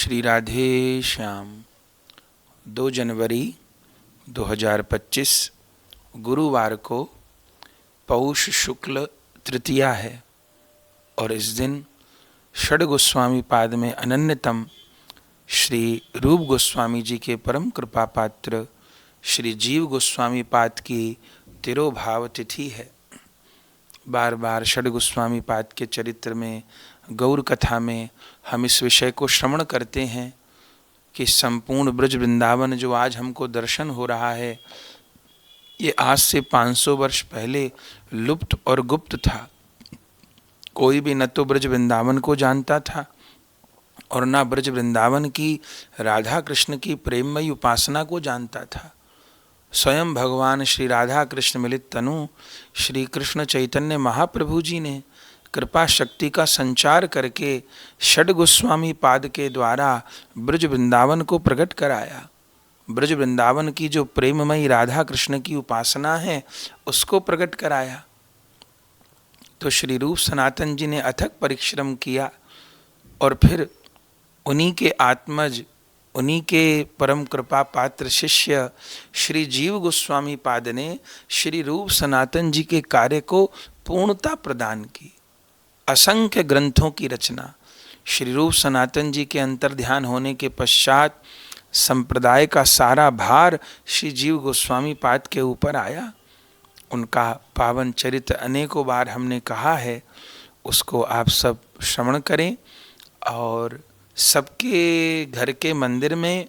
श्री राधे श्याम। 2 जनवरी 2025 गुरुवार को पौष शुक्ल तृतीया है और इस दिन षड गोस्वामी पाद में अनन्यतम श्री रूप गोस्वामी जी के परम कृपा पात्र श्री जीव गोस्वामी पाद की तिरोभाव तिथि है। बार बार षड गोस्वामी पाद के चरित्र में, गौर कथा में हम इस विषय को श्रवण करते हैं कि संपूर्ण ब्रज वृंदावन जो आज हमको दर्शन हो रहा है, ये आज से 500 वर्ष पहले लुप्त और गुप्त था। कोई भी न तो ब्रज वृंदावन को जानता था और न ब्रज वृंदावन की राधा कृष्ण की प्रेममयी उपासना को जानता था। स्वयं भगवान श्री राधा कृष्ण मिलित तनु श्री कृष्ण चैतन्य महाप्रभु जी ने कृपा शक्ति का संचार करके षड गोस्वामी पाद के द्वारा ब्रज वृंदावन को प्रकट कराया। ब्रज वृंदावन की जो प्रेममयी राधा कृष्ण की उपासना है उसको प्रकट कराया। तो श्री रूप सनातन जी ने अथक परिश्रम किया और फिर उन्हीं के आत्मज, उन्हीं के परम कृपा पात्र शिष्य श्री जीव गोस्वामी पाद ने श्री रूप सनातन जी के कार्य को पूर्णता प्रदान की। असंख्य ग्रंथों की रचना, श्री रूप सनातन जी के अंतर्ध्यान होने के पश्चात संप्रदाय का सारा भार श्री जीव गोस्वामी पाद के ऊपर आया। उनका पावन चरित्र अनेकों बार हमने कहा है, उसको आप सब श्रवण करें। और सबके घर के मंदिर में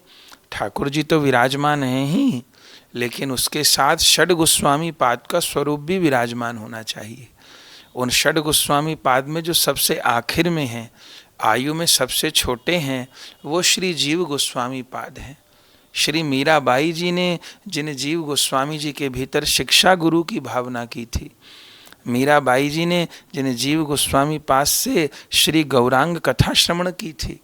ठाकुर जी तो विराजमान हैं ही, लेकिन उसके साथ षड गोस्वामी पाद का स्वरूप भी विराजमान होना चाहिए। उन षड गोस्वामी पाद में जो सबसे आखिर में हैं, आयु में सबसे छोटे हैं, वो श्री जीव गोस्वामी पाद हैं। श्री मीराबाई जी ने जिन जीव गोस्वामी जी के भीतर शिक्षा गुरु की भावना की थी, मीराबाई जी ने जिन जीव गोस्वामी पाद से श्री गौरांग कथा श्रवण की थी,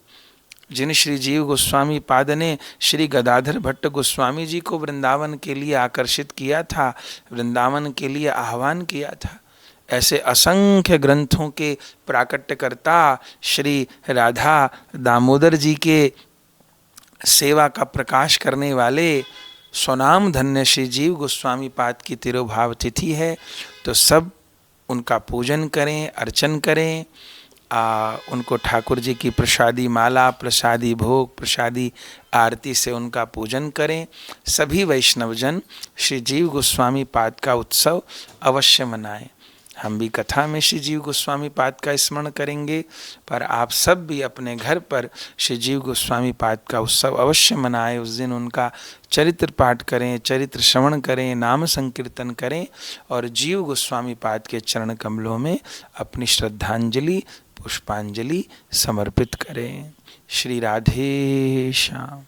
जिन श्री जीव गोस्वामी पाद ने श्री गदाधर भट्ट गोस्वामी जी को वृंदावन के लिए आकर्षित किया था, वृंदावन के लिए आह्वान किया था, ऐसे असंख्य ग्रंथों के प्राकट्यकर्ता श्री राधा दामोदर जी के सेवा का प्रकाश करने वाले स्वनाम धन्य श्री जीव गोस्वामी पाद की तिरोभाव तिथि है। तो सब उनका पूजन करें, अर्चन करें, उनको ठाकुर जी की प्रसादी माला, प्रसादी भोग, प्रसादी आरती से उनका पूजन करें। सभी वैष्णवजन श्री जीव गोस्वामी पाद का उत्सव अवश्य मनाएं। हम भी कथा में श्री जीव गोस्वामी पाद का स्मरण करेंगे, पर आप सब भी अपने घर पर श्री जीव गोस्वामी पाद का उत्सव अवश्य मनाएं। उस दिन उनका चरित्र पाठ करें, चरित्र श्रवण करें, नाम संकीर्तन करें और जीव गोस्वामी पाद के चरण कमलों में अपनी श्रद्धांजलि, पुष्पांजलि समर्पित करें। श्री राधे श्याम।